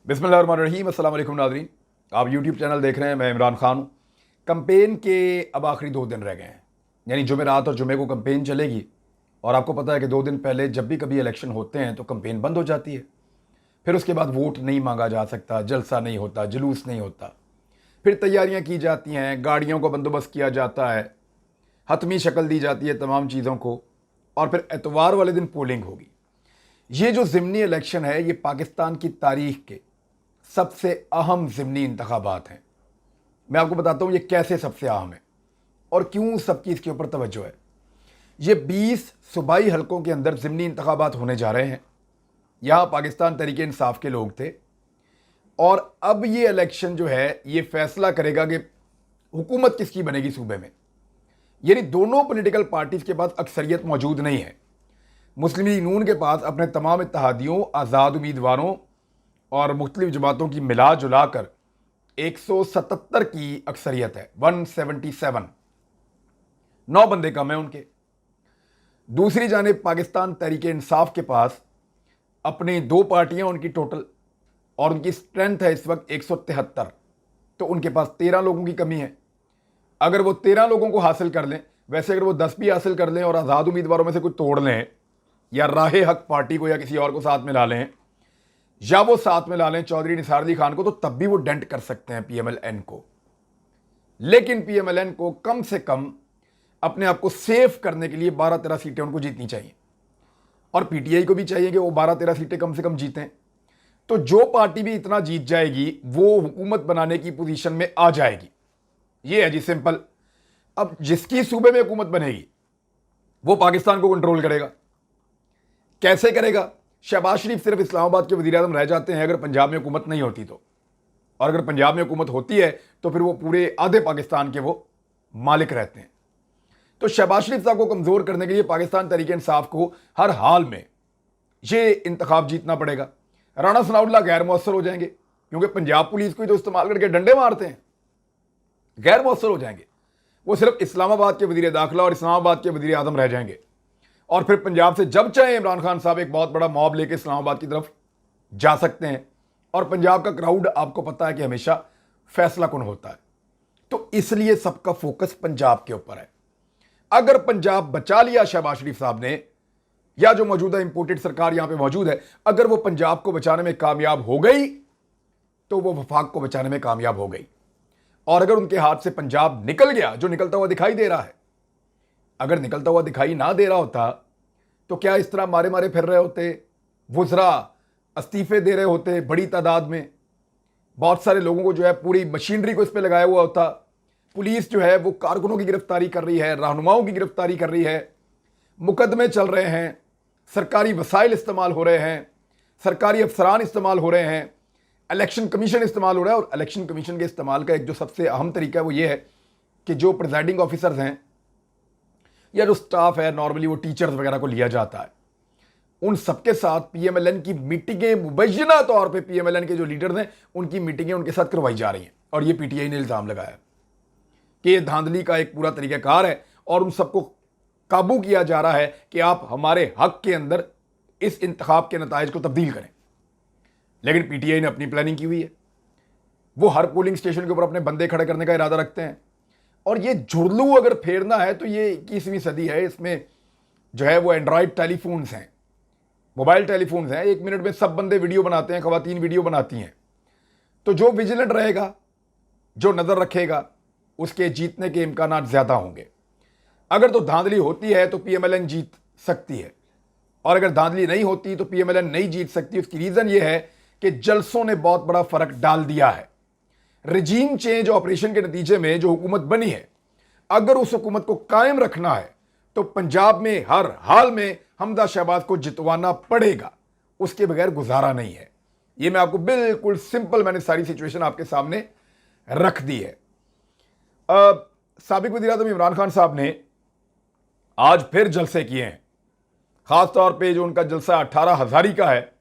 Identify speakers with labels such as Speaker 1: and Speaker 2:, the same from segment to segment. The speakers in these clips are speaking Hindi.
Speaker 1: बिस्मिल्लाहिर्रहमानिर्रहीम। अस्सलाम वालेकुम नाज़रीन, आप यूट्यूब चैनल देख रहे हैं। मैं इमरान खान हूँ। कंपेन के अब आखिरी 2 दिन रह गए हैं, यानी जुमेरात और जुमे को कंपेन चलेगी। और आपको पता है कि 2 दिन पहले जब भी कभी इलेक्शन होते हैं तो कंपेन बंद हो जाती है। फिर उसके बाद वोट नहीं मांगा जा सकता, जलसा नहीं होता, जुलूस नहीं होता। फिर तैयारियाँ की जाती हैं, गाड़ियों का बंदोबस्त किया जाता है, हतमी शक्ल दी जाती है तमाम चीज़ों को, और फिर एतवार वाले दिन पोलिंग होगी। ये जो ज़िमनी इलेक्शन है, ये पाकिस्तान की तारीख के सबसे अहम ज़िमनी इंतखाबात हैं। मैं आपको बताता हूँ ये कैसे सबसे अहम है और क्यों सबकी इसके ऊपर तवज्जो है। ये 20 सूबाई हलकों के अंदर ज़िमनी इंतखाबात होने जा रहे हैं। यहाँ पाकिस्तान तहरीक इंसाफ के लोग थे, और अब ये इलेक्शन जो है ये फैसला करेगा कि हुकूमत किसकी बनेगी सूबे में। यानी दोनों पॉलिटिकल पार्टीज़ के पास अक्सरियत मौजूद नहीं है। मुस्लिम लीग नून के पास अपने तमाम इत्तेहादियों, आज़ाद उम्मीदवारों और मुख्तलिफ जमातों की मिला जुला कर 177 की अक्सरियत है, 177। 9 बंदे कम हैं उनके। दूसरी जानिब पाकिस्तान तहरीक इंसाफ के पास अपनी 2 पार्टियां उनकी टोटल, और उनकी स्ट्रेंथ है इस वक्त 173। तो उनके पास 13 लोगों की कमी है। अगर वो 13 लोगों को हासिल कर लें, वैसे अगर वो 10 भी हासिल कर लें और आज़ाद उम्मीदवारों में से कुछ तोड़ लें, या राहे हक पार्टी को या किसी और को साथ में ला लें, या वो साथ में ला लें चौधरी निसार अली खान को, तो तब भी वो डेंट कर सकते हैं पीएमएलएन को। लेकिन पीएमएलएन को कम से कम अपने आप को सेफ करने के लिए 12-13 सीटें उनको जीतनी चाहिए, और पीटीआई को भी चाहिए कि वो 12-13 सीटें कम से कम जीतें। तो जो पार्टी भी इतना जीत जाएगी वो हुकूमत बनाने की पोजीशन में आ जाएगी। ये है जी सिंपल। अब जिसकी सूबे में हुकूमत बनेगी वो पाकिस्तान को कंट्रोल करेगा। कैसे करेगा? शहबाज शरीफ सिर्फ इस्लामाबाद के वज़ीर आज़म रह जाते हैं अगर पंजाब में हुकूमत नहीं होती तो, और अगर पंजाब में हुकूमत होती है तो फिर वो पूरे आधे पाकिस्तान के वो मालिक रहते हैं। तो शहबाज शरीफ साहब को कमज़ोर करने के लिए पाकिस्तान तहरीक इंसाफ को हर हाल में ये इंतखाब जीतना पड़ेगा। राणा सनाउल्लाह गैर मौसर हो जाएंगे, क्योंकि पंजाब पुलिस को ही तो इस्तेमाल करके डंडे मारते हैं। गैर मौसर हो जाएंगे, वो सिर्फ इस्लामाबाद के वज़ीर दाखिला और इस्लामाबाद के वज़ीर आज़म रह जाएंगे। और फिर पंजाब से जब चाहे इमरान खान साहब एक बहुत बड़ा मॉब लेके इस्लामाबाद की तरफ जा सकते हैं, और पंजाब का क्राउड आपको पता है कि हमेशा फैसला कुन होता है। तो इसलिए सबका फोकस पंजाब के ऊपर है। अगर पंजाब बचा लिया शहबाज शरीफ साहब ने, या जो मौजूदा इंपोर्टेड सरकार यहां पे मौजूद है, अगर वो पंजाब को बचाने में कामयाब हो गई तो वो वफाक को बचाने में कामयाब हो गई। और अगर उनके हाथ से पंजाब निकल गया, जो निकलता हुआ दिखाई दे रहा है, अगर निकलता हुआ दिखाई ना दे रहा होता तो क्या इस तरह मारे मारे फिर रहे होते, वुज़रा इस्तीफे दे रहे होते बड़ी तादाद में, बहुत सारे लोगों को जो है पूरी मशीनरी को इस पर लगाया हुआ होता। पुलिस जो है वो कारकुनों की गिरफ्तारी कर रही है, रहनुमाओं की गिरफ्तारी कर रही है, मुकदमे चल रहे हैं, सरकारी वसाइल इस्तेमाल हो रहे हैं, सरकारी अफसरान इस्तेमाल हो रहे हैं, इलेक्शन कमीशन इस्तेमाल हो रहा है। और इलेक्शन कमीशन के इस्तेमाल का एक जो सबसे अहम तरीका है वो ये है कि जो प्रिजाइडिंग ऑफिसर्स हैं या जो स्टाफ है, नॉर्मली वो टीचर्स वगैरह को लिया जाता है, उन सबके साथ पीएमएलएन की मीटिंगें मुबैयना तौर पे पीएमएलएन के जो लीडर्स हैं उनकी मीटिंगें उनके साथ करवाई जा रही हैं। और ये पीटीआई ने इल्ज़ाम लगाया कि ये धांधली का एक पूरा तरीक़ाकार है, और उन सबको काबू किया जा रहा है कि आप हमारे हक के अंदर इस इंतखाब के नताइज को तब्दील करें। लेकिन पीटीआई ने अपनी प्लानिंग की हुई है। वो हर पोलिंग स्टेशन के ऊपर अपने बंदे खड़े करने का इरादा रखते हैं, और ये झुरलू अगर फेरना है तो ये 21वीं सदी है। इसमें जो है वो एंड्रॉयड टेलीफोन्स हैं, मोबाइल टेलीफोन्स हैं। 1 मिनट में सब बंदे वीडियो बनाते हैं, खवातीन वीडियो बनाती हैं। तो जो विजिलेंट रहेगा, जो नज़र रखेगा, उसके जीतने के इम्कानात ज़्यादा होंगे। अगर तो धांधली होती है तो पीएमएलएन जीत सकती है, और अगर धांधली नहीं होती तो पीएमएलएन नहीं जीत सकती। उसकी रीज़न ये है कि जलसों ने बहुत बड़ा फ़र्क डाल दिया है। रजीम चेंज ऑपरेशन के नतीजे में जो हुकूमत बनी है, अगर उस हुकूमत को कायम रखना है तो पंजाब में हर हाल में हमजा शहबाज को जितवाना पड़ेगा, उसके बगैर गुजारा नहीं है। ये मैं आपको बिल्कुल सिंपल, मैंने सारी सिचुएशन आपके सामने रख दी है। साबिक वज़ीर आज़म इमरान खान साहब ने आज फिर जलसे किए हैं। ख़ास तौर पे जो उनका जलसा 18 हज़ारी का है,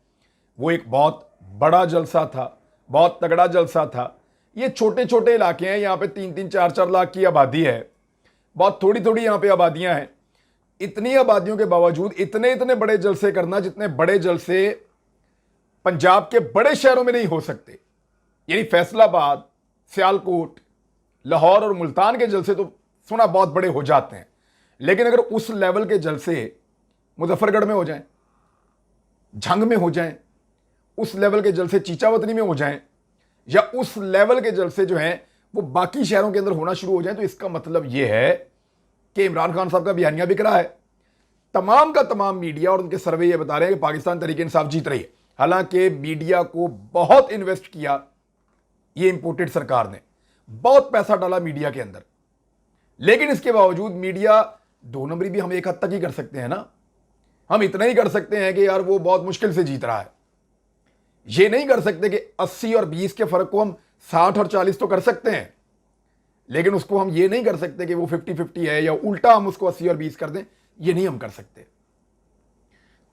Speaker 1: वो एक बहुत बड़ा जलसा था, बहुत तगड़ा जलसा था। ये छोटे छोटे इलाके हैं, यहाँ पे 3-3, 4-4 लाख की आबादी है, बहुत थोड़ी थोड़ी यहाँ पे आबादियाँ हैं। इतनी आबादियों के बावजूद इतने इतने बड़े जलसे करना, जितने बड़े जलसे पंजाब के बड़े शहरों में नहीं हो सकते। यानी फैसलाबाद, सियालकोट, लाहौर और मुल्तान के जलसे तो सुना बहुत बड़े हो जाते हैं, लेकिन अगर उस लेवल के जलसे मुजफ्फरगढ़ में हो जाएं, झंग में हो जाएं, उस लेवल के जलसे चीचावतनी में हो जाएं, या उस लेवल के जलसे जो हैं वो बाकी शहरों के अंदर होना शुरू हो जाएं, तो इसका मतलब यह है कि इमरान खान साहब का बयानिया बिक रहा है। तमाम का तमाम मीडिया और उनके सर्वे ये बता रहे हैं कि पाकिस्तान तहरीक इंसाफ जीत रही है। हालांकि मीडिया को बहुत इन्वेस्ट किया ये इंपोर्टेड सरकार ने, बहुत पैसा डाला मीडिया के अंदर, लेकिन इसके बावजूद मीडिया दो नंबरी भी हम एक हद तक ही कर सकते हैं ना। हम इतना ही कर सकते हैं कि यार वो बहुत मुश्किल से जीत रहा है। ये नहीं कर सकते कि 80 और 20 के फर्क को हम 60 और 40 तो कर सकते हैं, लेकिन उसको हम ये नहीं कर सकते कि वो 50-50 है या उल्टा हम उसको 80 और 20 कर दें। ये नहीं हम कर सकते,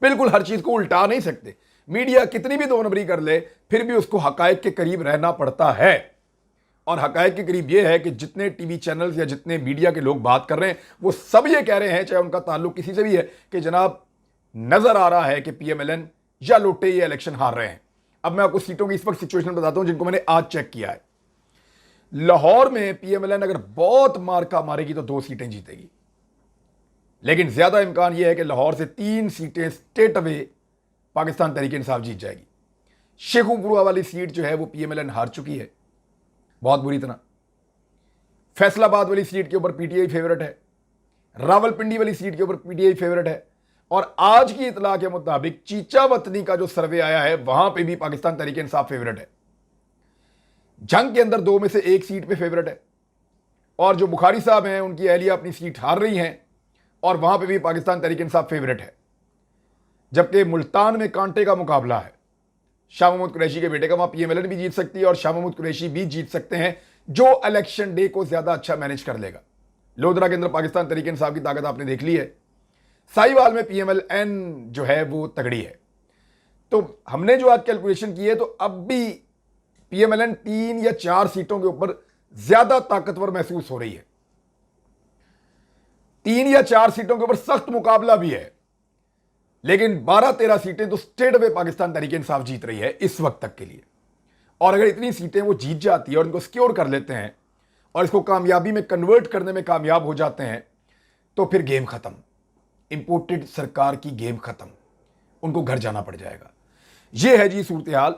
Speaker 1: बिल्कुल हर चीज को उल्टा नहीं सकते। मीडिया कितनी भी दो नंबरी कर ले फिर भी उसको हकायक के करीब रहना पड़ता है। और हकायक के करीब यह है कि जितने टीवी चैनल्स या जितने मीडिया के लोग बात कर रहे हैं वो सब ये कह रहे हैं, चाहे उनका ताल्लुक किसी से भी है, कि जनाब नजर आ रहा है कि पीएमएलएन या लोटे ये इलेक्शन हार रहे हैं। अब मैं आपको सीटों की इस वक्त सिचुएशन बताता हूं जिनको मैंने आज चेक किया है। लाहौर में पीएमएलएन अगर बहुत मार्का मारेगी तो 2 सीटें जीतेगी, लेकिन ज्यादा इम्कान यह है कि लाहौर से 3 सीटें स्टेट अवे पाकिस्तान तहरीक इंसाफ जीत जाएगी। शेखुपुरा वाली सीट जो है वो पीएमएलएन हार चुकी है बहुत बुरी तरह। फैसलाबाद वाली सीट के ऊपर पीटीआई फेवरेट है, रावलपिंडी वाली सीट के ऊपर पीटीआई फेवरेट है, और आज की इतला के मुताबिक चीचावतनी का जो सर्वे आया है वहां पे भी पाकिस्तान तहरीक इंसाफ फेवरेट है। जंग के अंदर 2 में से 1 सीट पे फेवरेट है, और जो बुखारी साहब हैं उनकी अहलिया अपनी सीट हार रही हैं और वहां पे भी पाकिस्तान तहरीक इंसाफ फेवरेट है। जबकि मुल्तान में कांटे का मुकाबला है, शाह महमूद कुरैशी के बेटे का, वहां पीएमएलएन भी जीत सकती है और शाह महमूद कुरैशी भी जीत सकते हैं जो इलेक्शन डे को ज्यादा अच्छा मैनेज कर लेगा। लोधरा के अंदर पाकिस्तान तहरीक इंसाफ की ताकत आपने देख ली है, साहिवाल में पीएमएलएन जो है वो तगड़ी है। तो हमने जो आज कैलकुलेशन की है तो अब भी पीएमएलएन 3 या 4 सीटों के ऊपर ज्यादा ताकतवर महसूस हो रही है। 3 या 4 सीटों के ऊपर सख्त मुकाबला भी है, लेकिन 12-13 सीटें तो स्टेट वे पाकिस्तान तहरीक इंसाफ जीत रही है इस वक्त तक के लिए। और अगर इतनी सीटें वो जीत जाती है और इनको सिक्योर कर लेते हैं और इसको कामयाबी में कन्वर्ट करने में कामयाब हो जाते हैं तो फिर गेम खत्म, इंपोर्टेड सरकार की गेम खत्म, उनको घर जाना पड़ जाएगा। ये है जी सूरत हाल।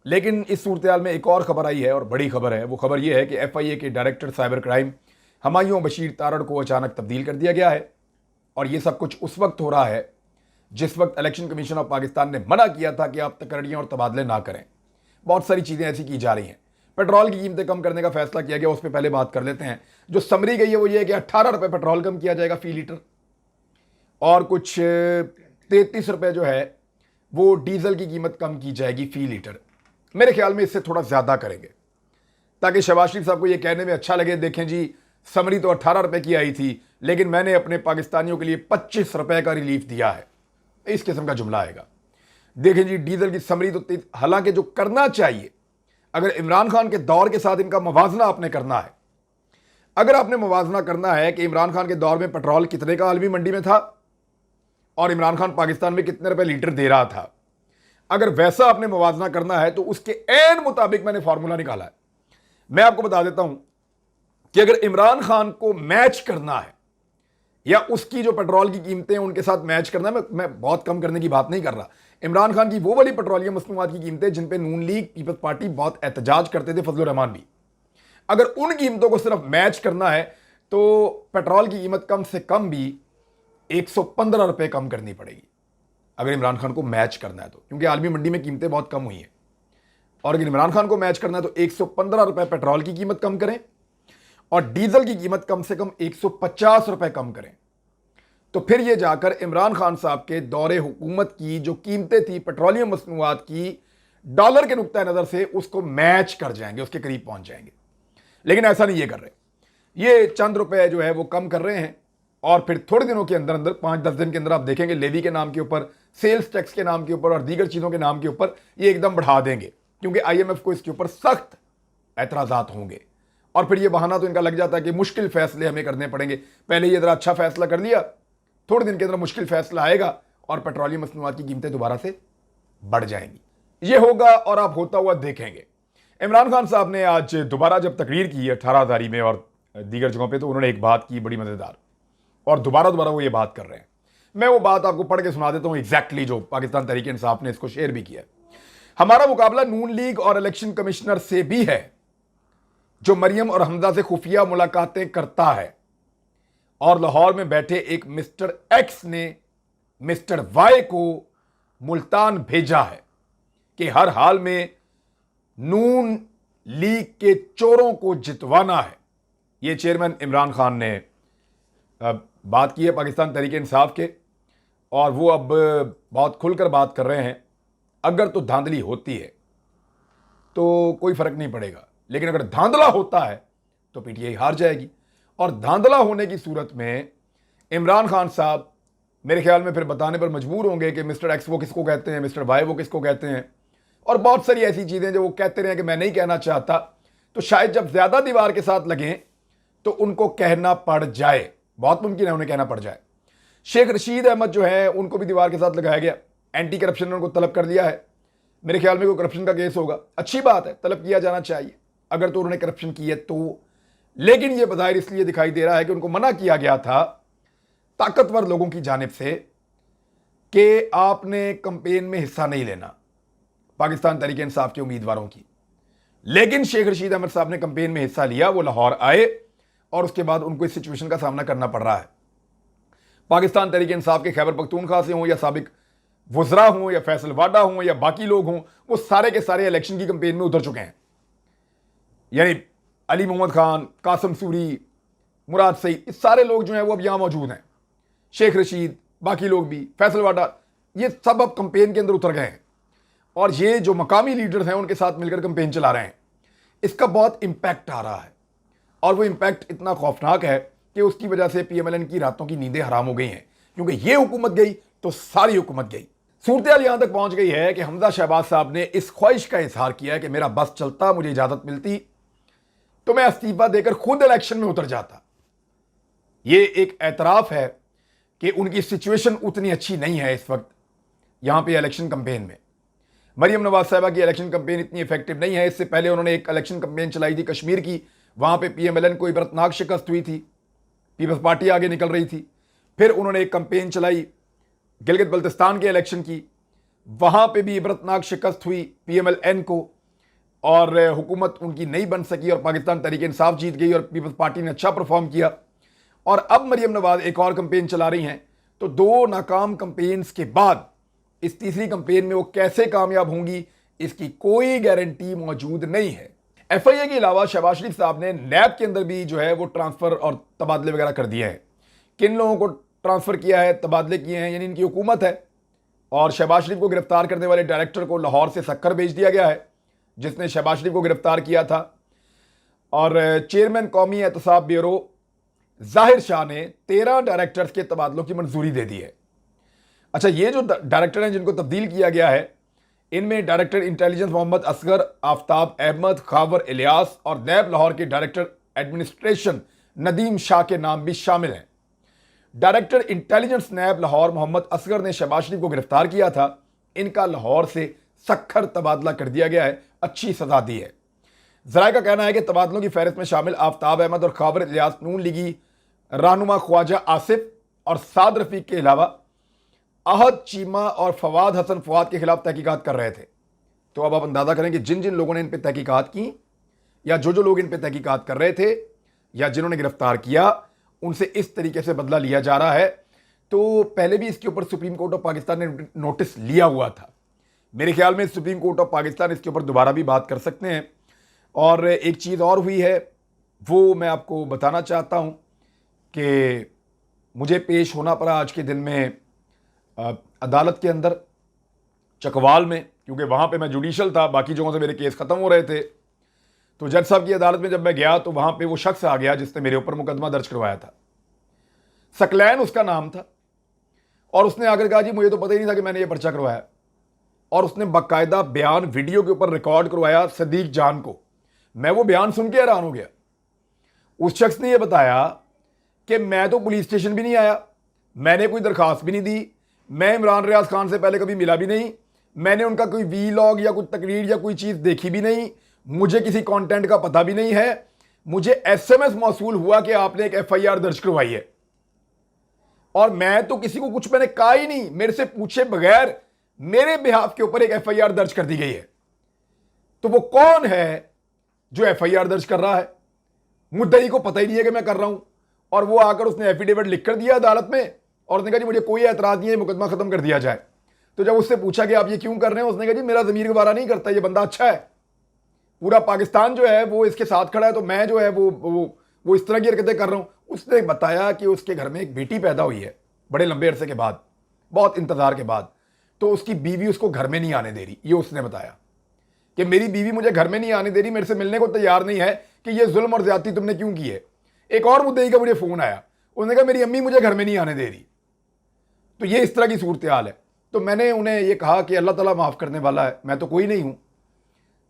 Speaker 1: लेकिन इस सूरत हाल में एक और खबर आई है और बड़ी खबर है। वो खबर यह है कि एफआईए के director cyber crime Humayun Bashir Tarar को अचानक तब्दील कर दिया गया है। और यह सब कुछ उस वक्त हो रहा है जिस वक्त इलेक्शन कमीशन ऑफ पाकिस्तान ने मना किया था कि आप तकर्रियां और तबादले ना करें। बहुत सारी चीज़ें ऐसी की जा रही हैं। पेट्रोल की कीमतें कम करने का फैसला किया गया, उस पर पहले बात कर लेते हैं। जो समरी गई है वो ये है कि 18 रुपये पेट्रोल कम किया जाएगा फी लीटर, और कुछ 33 रुपये जो है वो डीजल की कीमत कम की जाएगी फी लीटर। मेरे ख्याल में इससे थोड़ा ज़्यादा करेंगे ताकि शहबाज शरीफ साहब को ये कहने में अच्छा लगे, देखें जी समरी तो 18 रुपये की आई थी लेकिन मैंने अपने पाकिस्तानियों के लिए 25 रुपये का रिलीफ दिया है, इस किस्म का जुमला आएगा। देखें जी डीजल की समरी तो, हालांकि जो करना चाहिए, अगर इमरान खान के दौर के साथ इनका मुवाजना आपने करना है, अगर आपने मुवाजना करना है कि इमरान खान के दौर में पेट्रोल कितने का आलमी मंडी में था और इमरान खान पाकिस्तान में कितने रुपए लीटर दे रहा था, अगर वैसा आपने मुवाजना करना है तो उसके ऐन मुताबिक मैंने फॉर्मूला निकाला है। मैं आपको बता देता हूं कि अगर इमरान खान को मैच करना है या उसकी जो पेट्रोल की कीमतें हैं उनके साथ मैच करना है, मैं बहुत कम करने की बात नहीं कर रहा, इमरान खान की वो वाली पेट्रोलियम मसनूआत की कीमतें जिन पे नून लीग पीपल्स पार्टी बहुत एहतजाज करते थे, फजलुर रहमान भी, अगर उन कीमतों को सिर्फ मैच करना है तो पेट्रोल की कीमत कम से कम भी 115 रुपये कम करनी पड़ेगी अगर इमरान खान को मैच करना है तो, क्योंकि आलमी मंडी में कीमतें बहुत कम हुई हैं। और अगर इमरान खान को मैच करना है तो 115 रुपये पेट्रोल की कीमत कम करें और डीजल की कीमत कम से कम 150 रुपये कम करें, तो फिर यह जाकर इमरान खान साहब के दौरे हुकूमत की जो कीमतें थी पेट्रोलियम मसनूआत की डॉलर के नुक्ता नज़र से उसको मैच कर जाएंगे, उसके करीब पहुंच जाएंगे। लेकिन ऐसा नहीं ये कर रहे, ये चंद रुपए जो है वो कम कर रहे हैं और फिर थोड़े दिनों के अंदर अंदर 5-10 दिन के अंदर आप देखेंगे लेवी के नाम के ऊपर, सेल्स टैक्स के नाम के ऊपर और दीगर चीज़ों के नाम के ऊपर ये एकदम बढ़ा देंगे, क्योंकि IMF को इसके ऊपर सख्त एतराज़ात होंगे। और फिर ये बहाना तो इनका लग जाता है कि मुश्किल फैसले हमें करने पड़ेंगे। पहले ये ज़रा अच्छा फैसला कर लिया, थोड़े दिन के अंदर मुश्किल फैसला आएगा और पेट्रोलियम मसनूआत की कीमतें दोबारा से बढ़ जाएंगी। ये होगा और आप होता हुआ देखेंगे। इमरान खान साहब ने आज दोबारा जब तकरीर की 18 में और दीगर जगहों पे, तो उन्होंने एक बात की बड़ी मज़ेदार, और दोबारा वो ये बात कर रहे हैं। मैं वो बात आपको पढ़ के सुना देता हूँ एग्जैक्टली, जो पाकिस्तान तहरीक इंसाफ ने इसको शेयर भी किया। हमारा मुकाबला नून लीग और इलेक्शन कमिश्नर से भी है, जो मरियम और हमजा से खुफिया मुलाकातें करता है, और लाहौर में बैठे एक मिस्टर एक्स ने मिस्टर वाई को मुल्तान भेजा है कि हर हाल में नून लीग के चोरों को जितवाना है। ये चेयरमैन इमरान खान ने बात की है पाकिस्तान तहरीक इंसाफ के, और वो अब बहुत खुलकर बात कर रहे हैं। अगर तो धांधली होती है तो कोई फर्क नहीं पड़ेगा, लेकिन अगर धांधला होता है तो पीटीआई हार जाएगी। और धांधला होने की सूरत में इमरान खान साहब मेरे ख्याल में फिर बताने पर मजबूर होंगे कि मिस्टर एक्स वो किसको कहते हैं, मिस्टर वाई वो किसको कहते हैं, और बहुत सारी ऐसी चीज़ें जो वो कहते रहे कि मैं नहीं कहना चाहता। तो शायद जब ज़्यादा दीवार के साथ लगें तो उनको कहना पड़ जाए, बहुत मुमकिन है उन्हें कहना पड़ जाए। शेख रशीद अहमद जो है उनको भी दीवार के साथ लगाया गया, एंटी करप्शन ने उनको तलब कर लिया है। मेरे ख्याल में कोई करप्शन का केस होगा, अच्छी बात है, तलब किया जाना चाहिए अगर तो उन्होंने करप्शन की है तो। लेकिन यह बज़ाहिर इसलिए दिखाई दे रहा है कि उनको मना किया गया था ताकतवर लोगों की जानिब से कि आपने कंपेन में हिस्सा नहीं लेना पाकिस्तान तहरीक इंसाफ के उम्मीदवारों की। लेकिन शेख रशीद अहमद साहब ने कंपेन में हिस्सा लिया, वो लाहौर आए, और उसके बाद उनको इस सिचुएशन का सामना करना पड़ रहा है। पाकिस्तान तहरीक इंसाफ के खैबर पख्तूनख्वा से हों या साबिक वज़रा हों या फैसल वाडा हों या बाकी लोग हों, वो सारे के सारे इलेक्शन की कंपेन में उतर चुके हैं। यानी अली मोहम्मद खान, कासम सूरी, मुराद सईद, इस सारे लोग जो हैं वो अब यहाँ मौजूद हैं। शेख रशीद, बाकी लोग भी, फैसल वाडा, ये सब अब कंपेन के अंदर उतर गए हैं, और ये जो मकामी लीडर्स हैं उनके साथ मिलकर कंपेन चला रहे हैं। इसका बहुत इम्पैक्ट आ रहा है, और वो इम्पैक्ट इतना खौफनाक है कि उसकी वजह से पीएमएलएन की रातों की नींदें हराम हो गई हैं, क्योंकि ये हुकूमत गई तो सारी हुकूमत गई। सूरत यहां तक पहुंच गई है कि हमजा शहबाज साहब ने इस ख्वाहिश का इजहार किया है कि मेरा बस चलता, मुझे इजाजत मिलती तो मैं इस्तीफा देकर खुद इलेक्शन में उतर जाता। ये एक एतराफ है कि उनकी सिचुएशन उतनी अच्छी नहीं है इस वक्त यहां पे इलेक्शन कंपेन में। मरियम नवाज साहिबा की इलेक्शन कंपेन इतनी इफेक्टिव नहीं है। इससे पहले उन्होंने एक इलेक्शन कंपेन चलाई थी कश्मीर की, वहां पे पीएमएलएन को इबरतनाक शिकस्त हुई थी, पीपल्स पार्टी आगे निकल रही थी। फिर उन्होंने एक कंपेन चलाई गिलगित बल्तिस्तान के इलेक्शन की, वहां पे भी इबरतनाक शिकस्त हुई पीएमएलएन को, और हुकूमत उनकी नहीं बन सकी, और पाकिस्तान तहरीक इंसाफ जीत गई और पीपल्स पार्टी ने अच्छा परफॉर्म किया। और अब मरियम नवाज एक और कंपेन चला रही हैं। तो दो नाकाम कंपेन्स के बाद इस तीसरी कंपेन में वो कैसे कामयाब होंगी, इसकी कोई गारंटी मौजूद नहीं है। एफआईए के अलावा शहबाज शरीफ साहब ने नैब के अंदर भी जो है वो ट्रांसफर और तबादले वगैरह कर दिए हैं। किन लोगों को ट्रांसफर किया है, तबादले किए हैं, यानी इनकी हुकूमत है। और शहबाज शरीफ को गिरफ्तार करने वाले डायरेक्टर को लाहौर से सक्कर भेज दिया गया है, जिसने शहबाज शरीफ को गिरफ्तार किया था। और चेयरमैन कौमी एहतसाब ब्यूरो जाहिर शाह ने 13 डायरेक्टर्स के तबादलों की मंजूरी दे दी है। अच्छा, ये जो डायरेक्टर हैं जिनको तब्दील किया गया है, इनमें डायरेक्टर इंटेलिजेंस मोहम्मद असगर, आफ्ताब अहमद, खावर इलियास और नैब लाहौर के डायरेक्टर एडमिनिस्ट्रेशन नदीम शाह के नाम भी शामिल हैं। डायरेक्टर इंटेलिजेंस नैब लाहौर मोहम्मद असगर ने शहबाज शरीफ को गिरफ्तार किया था। इनका लाहौर से सक्खर तबादला कर दिया गया है, अच्छी सजा दी है। जराये का कहना है कि तबादलों की फहरिस्त में शामिल आफ्ताब अहमद और खावर इलियास नून लीगी रहनुमा ख्वाजा आसिफ और साद रफीक के अलावा अहद चीमा और फवाद हसन फवाद के खिलाफ तहकीकात कर रहे थे। तो अब आप अंदाजा करें कि जिन जिन लोगों ने इन पर तहकीकात की, या जो जो लोग इन पर तहकीकात कर रहे थे, या जिन्होंने गिरफ्तार किया, उनसे इस तरीके से बदला लिया जा रहा है। तो पहले भी इसके ऊपर सुप्रीम कोर्ट ऑफ पाकिस्तान ने नोटिस लिया हुआ था। मेरे ख्याल में सुप्रीम कोर्ट ऑफ पाकिस्तान इसके ऊपर दोबारा भी बात कर सकते हैं। और एक चीज़ और हुई है, वो मैं आपको बताना चाहता हूँ कि मुझे पेश होना पड़ा आज के दिन में अदालत के अंदर चकवाल में, क्योंकि वहाँ पे मैं जुडिशल था, बाकी जगहों से मेरे केस ख़त्म हो रहे थे। तो जज साहब की अदालत में जब मैं गया तो वहाँ पे वो शख्स आ गया जिसने मेरे ऊपर मुकदमा दर्ज करवाया था। सकलैन उसका नाम था, और उसने आकर कहा जी मुझे तो पता ही नहीं था कि मैंने ये पर्चा करवाया। और उसने बाकायदा बयान वीडियो के ऊपर रिकॉर्ड करवाया सदीक जान को। मैं वो बयान सुन के हैरान हो गया। उस शख्स ने यह बताया कि मैं तो पुलिस स्टेशन भी नहीं आया, मैंने कोई दरखास्त भी नहीं दी, मैं इमरान रियाज खान से पहले कभी मिला भी नहीं, मैंने उनका कोई वीलॉग या कोई तकरीर या कोई चीज़ देखी भी नहीं, मुझे किसी कंटेंट का पता भी नहीं है। मुझे एसएमएस मौसूल हुआ कि आपने एक एफआईआर दर्ज करवाई है, और मैं तो किसी को कुछ मैंने कहा ही नहीं, मेरे से पूछे बगैर मेरे बिहाफ के ऊपर एक एफआईआर दर्ज कर दी गई है। तो वो कौन है जो एफआईआर दर्ज कर रहा है? मुद्दई को पता ही नहीं है कि मैं कर रहा हूं, और वो आकर उसने एफिडेविट लिख कर दिया अदालत में और उसने कहा जी मुझे कोई एतराज नहीं है, मुकदमा खत्म कर दिया जाए। तो जब उससे पूछा कि आप ये क्यों कर रहे हैं, उसने कहा जी मेरा ज़मीर गवारा नहीं करता, ये बंदा अच्छा है, पूरा पाकिस्तान जो है वो इसके साथ खड़ा है, तो मैं जो है वो इस तरह की हरकतें कर रहा हूं। उसने बताया कि उसके घर में एक बेटी पैदा हुई है बड़े लंबे अरसे के बाद, बहुत इंतजार के बाद, तो उसकी बीवी उसको घर में नहीं आने दे रही। ये उसने बताया कि मेरी बीवी मुझे घर में नहीं आने दे रही, मेरे से मिलने को तैयार नहीं है, कि ये जुल्म और ज्यादती तुमने क्यों की है। एक और मुद्दई का मुझे फोन आया, उसने कहा मेरी अम्मी मुझे घर में नहीं आने दे रही। तो ये इस तरह की सूरत हाल है। तो मैंने उन्हें ये कहा कि अल्लाह ताला माफ़ करने वाला है, मैं तो कोई नहीं हूँ।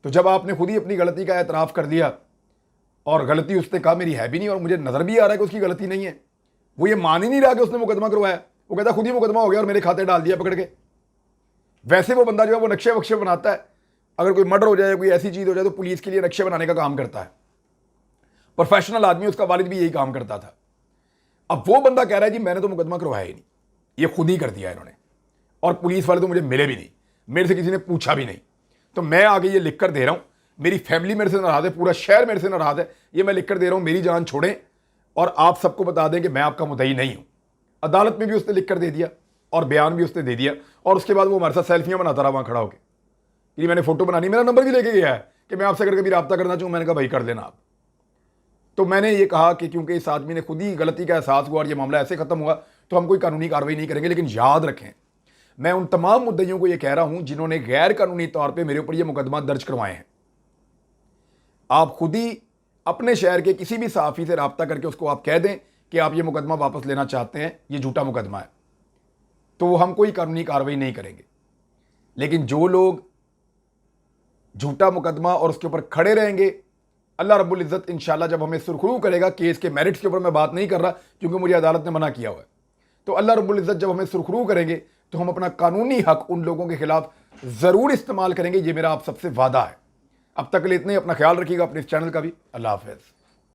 Speaker 1: तो जब आपने खुद ही अपनी गलती का एतराफ़ कर दिया, और गलती उसने कहा मेरी है भी नहीं, और मुझे नज़र भी आ रहा है कि उसकी गलती नहीं है, वो ये मान ही नहीं रहा कि उसने मुकदमा करवाया। वो कहता खुद ही मुकदमा हो गया और मेरे खाते डाल दिया पकड़ के। वैसे वो बंदा जो है वो नक्शे वक्शे बनाता है, अगर कोई मर्डर हो जाए, कोई ऐसी चीज़ हो जाए, तो पुलिस के लिए नक्शे बनाने का काम करता है। प्रोफेशनल आदमी, उसका वालिद भी यही काम करता था। अब वो बंदा कह रहा है जी मैंने तो मुकदमा करवाया ही नहीं, ये खुद ही कर दिया इन्होंने, और पुलिस वाले तो मुझे मिले भी नहीं, मेरे से किसी ने पूछा भी नहीं। तो मैं आगे ये लिख कर दे रहा हूँ, मेरी फैमिली मेरे से नाराज़ है, पूरा शहर मेरे से नाराज़ है, ये मैं लिख कर दे रहा हूँ, मेरी जान छोड़ें और आप सबको बता दें कि मैं आपका मुद्दई नहीं हूँ। अदालत में भी उसने लिख कर दे दिया और बयान भी उसने दे दिया, और उसके बाद वो हमारे साथ सेल्फियाँ बनाता रहा वहाँ खड़ा होकर कि मैंने फ़ोटो बनानी, मेरा नंबर भी लेके गया है कि मैं आपसे अगर कभी रब्ता करना चाहूँ। मैंने कहा भाई कर देना आप। तो मैंने ये कहा कि क्योंकि इस आदमी ने खुद ही गलती का एहसास हुआ और ये मामला ऐसे ख़त्म हुआ, तो हम कोई कानूनी कार्रवाई नहीं करेंगे। लेकिन याद रखें, मैं उन तमाम मुद्दइयों को ये कह रहा हूं जिन्होंने गैर कानूनी तौर पे मेरे ऊपर ये मुकदमा दर्ज करवाए हैं। आप खुद ही अपने शहर के किसी भी सहाफ़ी से रब्ता करके उसको आप कह दें कि आप ये मुकदमा वापस लेना चाहते हैं, ये झूठा मुकदमा है, तो हम कोई कानूनी कार्रवाई नहीं करेंगे। लेकिन जो लोग झूठा मुकदमा और उसके ऊपर खड़े रहेंगे, अल्लाह रब्बुल इज़्ज़त इंशाल्लाह जब हमें सुरखरू करेगा, केस के मेरिट्स के ऊपर मैं बात नहीं कर रहा क्योंकि मुझे अदालत ने मना किया हुआ है, तो अल्लाह रब्बुल इज़्ज़त जब हमें सुरखरू करेंगे तो हम अपना कानूनी हक उन लोगों के खिलाफ ज़रूर इस्तेमाल करेंगे। ये मेरा आप सबसे वादा है। अब तक के लिए इतने, अपना ख्याल रखिएगा, अपने इस चैनल का भी। अल्लाह हाफ़िज़।